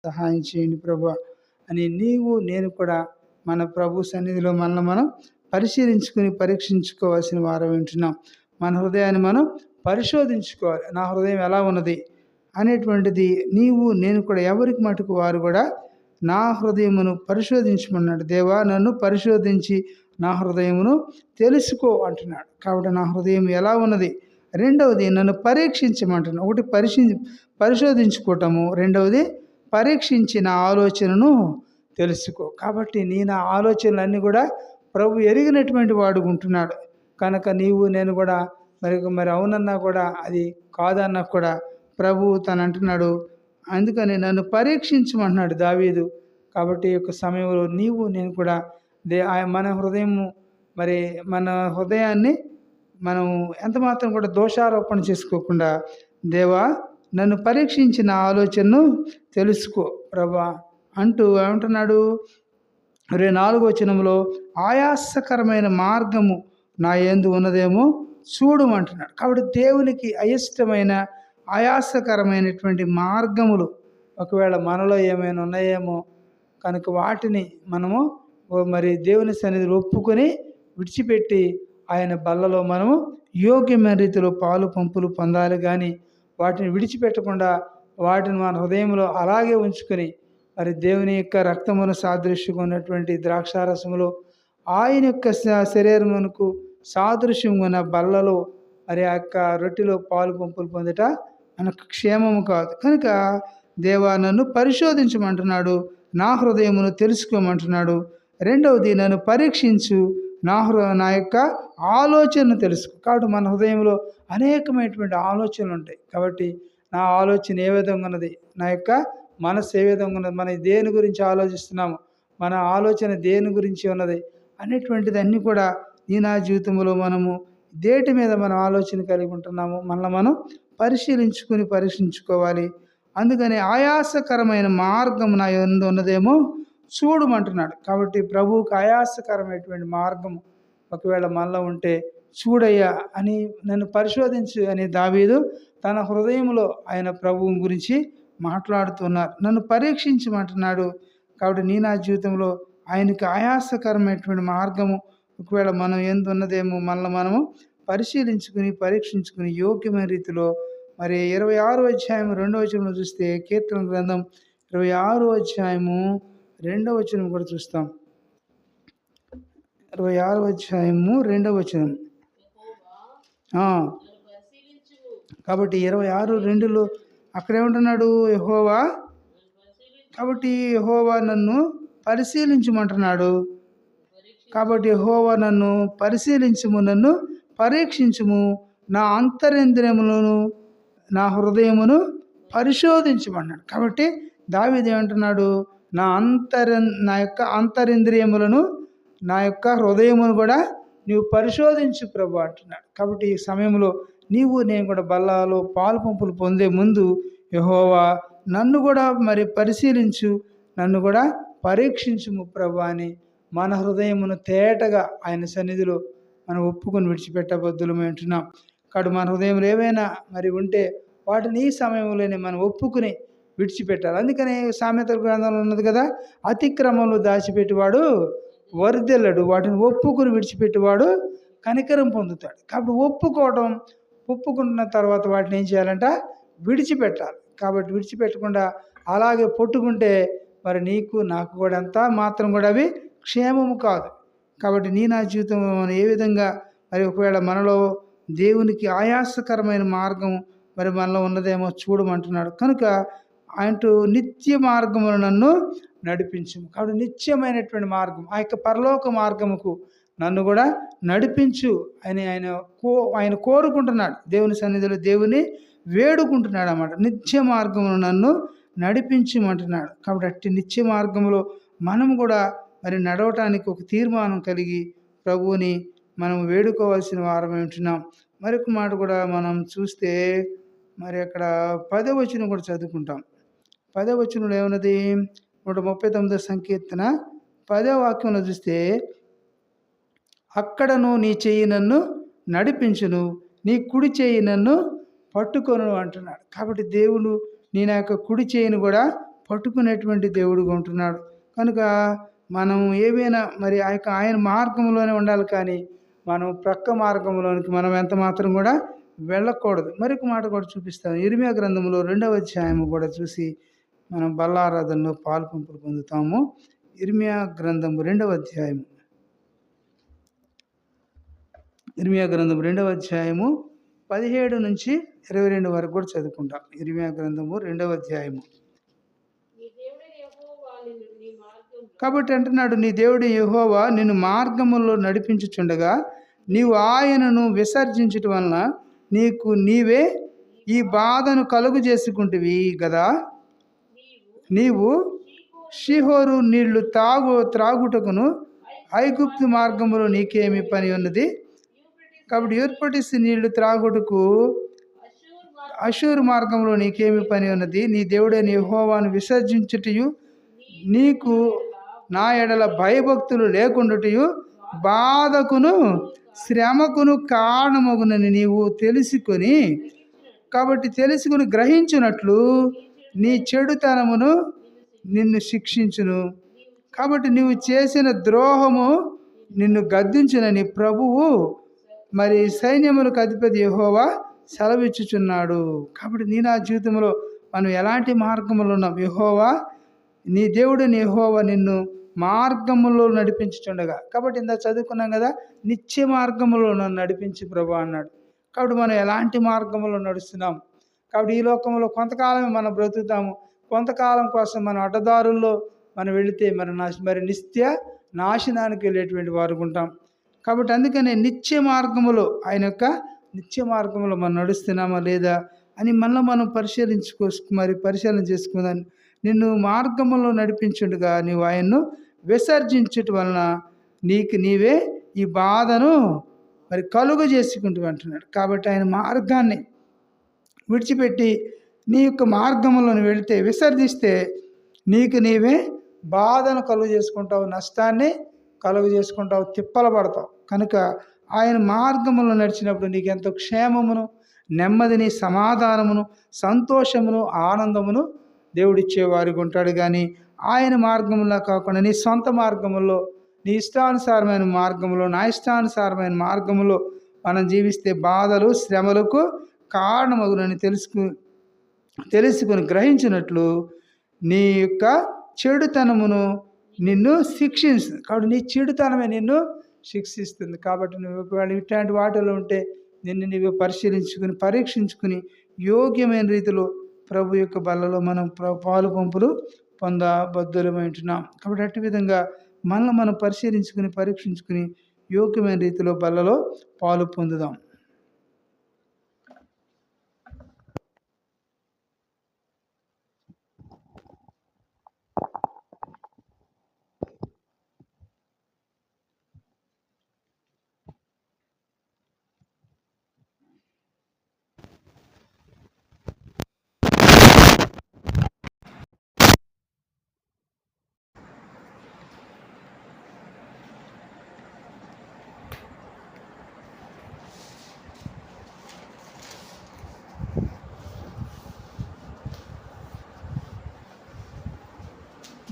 సహాయం చేయండి ప్రభువా అని నీవు నేను కూడా మన ప్రభు సన్నిధిలో మనల్ని మనం పరిశీలించుకుని పరీక్షించుకోవాల్సిన వారం వింటున్నాం. మన హృదయాన్ని మనం పరిశోధించుకోవాలి. నా హృదయం ఎలా ఉన్నది అనేటువంటిది నీవు నేను కూడా ఎవరికి మటుకు వారు కూడా నా హృదయమును పరిశోధించమన్నాడు. దేవా, నన్ను పరిశోధించి నా హృదయమును తెలుసుకో అంటున్నాడు. కాబట్టి నా హృదయం ఎలా ఉన్నది, రెండవది నన్ను పరీక్షించమంటున్నాడు. ఒకటి పరిశోధించుకోవటము, రెండవది పరీక్షించి నా ఆలోచనను తెలుసుకో. కాబట్టి నీ నా ఆలోచనలన్నీ కూడా ప్రభు ఎరిగినటువంటి వాడుకుంటున్నాడు కనుక నీవు నేను కూడా మరి అవునన్నా కూడా అది కాదన్నా కూడా ప్రభు తను అంటున్నాడు. అందుకని నన్ను పరీక్షించమంటున్నాడు దావీదు. కాబట్టి ఈ యొక్క సమయంలో నీవు నేను కూడా మన హృదయము మన హృదయాన్ని మనం ఎంత మాత్రం కూడా దోషారోపణ చేసుకోకుండా, దేవా నన్ను పరీక్షించిన ఆలోచనను తెలుసుకో ప్రభా అంటూ ఏమంటున్నాడు. 24వ వచనంలో ఆయాసకరమైన మార్గము నా యందు ఉన్నదేమో చూడమంటున్నాడు. కాబట్టి దేవునికి అయిష్టమైన ఆయాసకరమైనటువంటి మార్గములు ఒకవేళ మనలో ఏమైనా ఉన్నాయేమో కనుక వాటిని మనము దేవుని సన్నిధిలో ఒప్పుకొని విడిచిపెట్టి ఆయన బల్లలో మనము యోగ్యమైన రీతిలో పాలు పంపులు పొందాలి. కానీ వాటిని విడిచిపెట్టకుండా వాటిని మన హృదయంలో అలాగే ఉంచుకొని దేవుని యొక్క రక్తమును సాదృశ్యంగా ఉన్నటువంటి ద్రాక్షారసములో ఆయన యొక్క శరీరమునకు సాదృశ్యంగా ఉన్న బల్లలో ఆ యొక్క రొట్టెలో పాలు పంపులు పొందట మనకు క్షేమము కాదు. కనుక దేవా నన్ను పరిశోధించమంటున్నాడు, నా హృదయమును తెలుసుకోమంటున్నాడు. రెండవది నన్ను పరీక్షించు, నా యొక్క ఆలోచనను తెలుసుకో. కాబట్టి మన హృదయంలో అనేకమైనటువంటి ఆలోచనలు ఉంటాయి. కాబట్టి నా ఆలోచన ఏ విధంగా ఉన్నది, నా యొక్క మనసు ఏ విధంగా ఉన్నది, మనం దేని గురించి ఆలోచిస్తున్నాము, మన ఆలోచన దేని గురించి ఉన్నది అనేటువంటిది అన్నీ కూడా నా జీవితంలో మనము దేటి మీద మనం ఆలోచన కలిగి ఉంటున్నాము మనల్ని మనం పరీక్షించుకోవాలి. అందుకని ఆయాసకరమైన మార్గం నా యందు ఉన్నదేమో చూడమంటున్నాడు. కాబట్టి ప్రభువుకు ఆయాసకరమైనటువంటి మార్గం ఒకవేళ మనలో ఉంటే చూడయ్యా అని నన్ను పరిశోధించు అని దావీదు తన హృదయంలో ఆయన ప్రభువు గురించి మాట్లాడుతున్నారు. నన్ను పరీక్షించమంటున్నాడు. కాబట్టి నా జీవితంలో ఆయనకు ఆయాసకరమైనటువంటి మార్గము ఒకవేళ మనం ఎందున్నదేమో మనల్ని మనము పరీక్షించుకుని యోగ్యమైన రీతిలో 26వ అధ్యాయం 2వ వచనంలో చూస్తే కీర్తన గ్రంథం 26వ అధ్యాయము 2వ వచనం కూడా చూస్తాం. 26వ అధ్యాయము 2వ వచనం. కాబట్టి 26:2లో అక్కడ ఏమంటున్నాడు యెహోవా. కాబట్టి యెహోవా నన్ను పరిశీలించమంటున్నాడు. కాబట్టి యెహోవా నన్ను పరిశీలించుము, నన్ను పరీక్షించుము, నా అంతరింద్రియములను నా హృదయమును పరిశోధించమన్నాడు. కాబట్టి దావీదు ఏమంటున్నాడు, నా యొక్క అంతరింద్రియములను నా యొక్క హృదయమును కూడా నీవు పరిశోధించు ప్రభు అంటున్నాడు. కాబట్టి ఈ సమయంలో నీవు నేను కూడా బల్లాలో పాలు పంపులు పొందే ముందు యెహోవా నన్ను కూడా పరిశీలించు, నన్ను కూడా పరీక్షించుము ప్రభు అని మన హృదయమును తేటగా ఆయన సన్నిధిలో మనం ఒప్పుకొని విడిచిపెట్టబద్దులమై ఉంటున్నాం. కాబట్టి మన హృదయంలో ఏవైనా ఉంటే వాటిని ఈ సమయంలోనే మనం ఒప్పుకుని విడిచిపెట్టాలి. అందుకని సామెతల గ్రంథంలో ఉన్నది కదా, అతిక్రమంలో దాచిపెట్టేవాడు వర్ధిల్లడు, వాటిని ఒప్పుకుని విడిచిపెట్టేవాడు కనికరం పొందుతాడు. కాబట్టి ఒప్పుకున్న తర్వాత వాటిని ఏం చేయాలంట, విడిచిపెట్టాలి. కాబట్టి విడిచిపెట్టకుండా అలాగే పొట్టుకుంటే నీకు నాకు కూడా ఎంత మాత్రం కూడా అవి క్షేమము కాదు. కాబట్టి నా జీవితం ఏ విధంగా ఒకవేళ మనలో దేవునికి ఆయాసకరమైన మార్గం మనలో ఉన్నదేమో చూడమంటున్నాడు. కనుక అంటూ నిత్య మార్గమును నన్ను నడిపించు. కాబట్టి నిత్యమైనటువంటి మార్గం, ఆ యొక్క పరలోక మార్గముకు నన్ను కూడా నడిపించు అని ఆయన కోరుకుంటున్నాడు. దేవుని సన్నిధిలో దేవుని వేడుకుంటున్నాడు అన్నమాట. నిత్య మార్గమును నన్ను నడిపించమంటున్నాడు. కాబట్టి అట్టి నిత్య మార్గంలో మనం కూడా నడవటానికి ఒక తీర్మానం కలిగి ప్రభువుని మనం వేడుకోవాల్సిన వారం ఉంటున్నాం. మరొక మాట కూడా మనం చూస్తే అక్కడ 10వ వచనం కూడా చదువుకుంటాం. 10వ వచనంలో ఏమన్నది, 139వ సంకీర్తన 10వ వాక్యంలో చూస్తే, అక్కడను నీ చెయ్యి నన్ను నడిపించును, నీ కుడి చెయ్యి నన్ను పట్టుకొను అంటున్నాడు. కాబట్టి దేవుడు నా యొక్క కుడి చేయిని కూడా పట్టుకునేటువంటి దేవుడుగా ఉంటున్నాడు. కనుక మనం ఏవైనా మరి ఆయన మార్గంలోనే ఉండాలి, కానీ మనం ప్రక్క మార్గంలోనికి మనం ఎంత మాత్రం కూడా వెళ్ళకూడదు. మరొక మాట కూడా చూపిస్తాం. ఇర్మియా గ్రంథంలో 2వ అధ్యాయం కూడా చూసి మనం బల్లారాధనలో పాలు పంపులు పొందుతాము. ఇర్మియా గ్రంథము 2వ అధ్యాయము. ఇర్మియా గ్రంథం 2వ అధ్యాయము 17 నుంచి 22 వరకు కూడా చదువుకుంటాం. ఇర్మియా గ్రంథము 2వ అధ్యాయము. కాబట్టి అంటున్నాడు, నీ దేవుడు యెహోవా నిన్ను మార్గములో నడిపించుచుండగా నీవు ఆయనను విసర్జించుట వలన నీకు నీవే ఈ బాధను కలుగు చేసుకుంటువి గదా. నీవు షీహోరు నీళ్లు త్రాగుటకును ఐగుప్తు మార్గములో నీకేమి పని ఉన్నది? కాబట్టి యూర్పటిస్ నీళ్లు త్రాగుటకు అషూరు మార్గంలో నీకేమి పని ఉన్నది? నీ దేవుడైన యెహోవాను విసర్జించుటయు నీకు నా ఎడల భయభక్తులు లేకుండాటయు బాధకును శ్రమకును కారణమగునని నీవు తెలుసుకొని, కాబట్టి తెలుసుకుని గ్రహించున్నట్లు నీ చెడుతనమును నిన్ను శిక్షించును. కాబట్టి నీవు చేసిన ద్రోహము నిన్ను గద్దించునని ప్రభువు మరి సైన్యములకు అధిపతి యెహోవా సెలవిచ్చుచున్నాడు. కాబట్టి నీ నా జీవితంలో మనం ఎలాంటి మార్గములో ఉన్నాం? యెహోవా నీ దేవుడిని యెహోవా నిన్ను మార్గములో నడిపించుచుండగా, కాబట్టి ఇందా చదువుకున్నాం కదా, నిత్య మార్గములో నన్ను నడిపించి ప్రభు అన్నాడు. కాబట్టి మనం ఎలాంటి మార్గంలో నడుస్తున్నాం? కాబట్టి ఈ లోకంలో కొంతకాలమే మనం బ్రతుకుతాము. కొంతకాలం కోసం మనం అడ్డదారుల్లో మనం వెళితే మరి నిత్య నాశనానికి వెళ్ళేటువంటి వారు ఉంటాం. కాబట్టి అందుకనే నిత్య మార్గములో ఆయన యొక్క నిత్య మార్గంలో మనం నడుస్తున్నామా లేదా అని మనం పరిశీలన చేసుకుందాం. నిన్ను మార్గంలో నడిపించుండగా నీవు ఆయన్ను విసర్జించటం వలన నీకు నీవే ఈ బాధను మరి కలుగు చేసుకుంటూ అంటున్నాడు. కాబట్టి ఆయన మార్గాన్ని విడిచిపెట్టి నీ యొక్క మార్గంలో వెళితే, విసర్జిస్తే నీకు నీవే బాధను కలుగు చేసుకుంటావు, నష్టాన్ని కలుగు చేసుకుంటావు, తిప్పలు పడతావు. కనుక ఆయన మార్గంలో నడిచినప్పుడు నీకు ఎంతో క్షేమమును, నెమ్మదిని, సమాధానమును, సంతోషమును, ఆనందమును దేవుడిచ్చేవారికి ఉంటాడు. కానీ ఆయన మార్గంలో కాకుండా నీ సొంత మార్గంలో, నీ ఇష్టానుసారమైన మార్గంలో, నా ఇష్టానుసారమైన మార్గంలో మనం జీవిస్తే బాధలు, శ్రమలకు కారణమగునని తెలుసుకుని గ్రహించినట్లు నీ యొక్క చెడుతనమును నిన్ను శిక్షిస్తుంది. కాబట్టి నీ చెడుతనమే నిన్ను శిక్షిస్తుంది. కాబట్టి నువ్వు ఇట్లాంటి వాటిలో ఉంటే నిన్ను నీవు పరీక్షించుకుని యోగ్యమైన రీతిలో ప్రభు యొక్క బల్లలో మనం పాలు పంపులు పొందబద్ధులమై ఉంటున్నాం. కాబట్టి అట్టి విధంగా మనం పరీక్షించుకుని యోగ్యమైన రీతిలో బల్లలో పాలు పొందుదాం.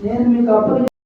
నేను మీకు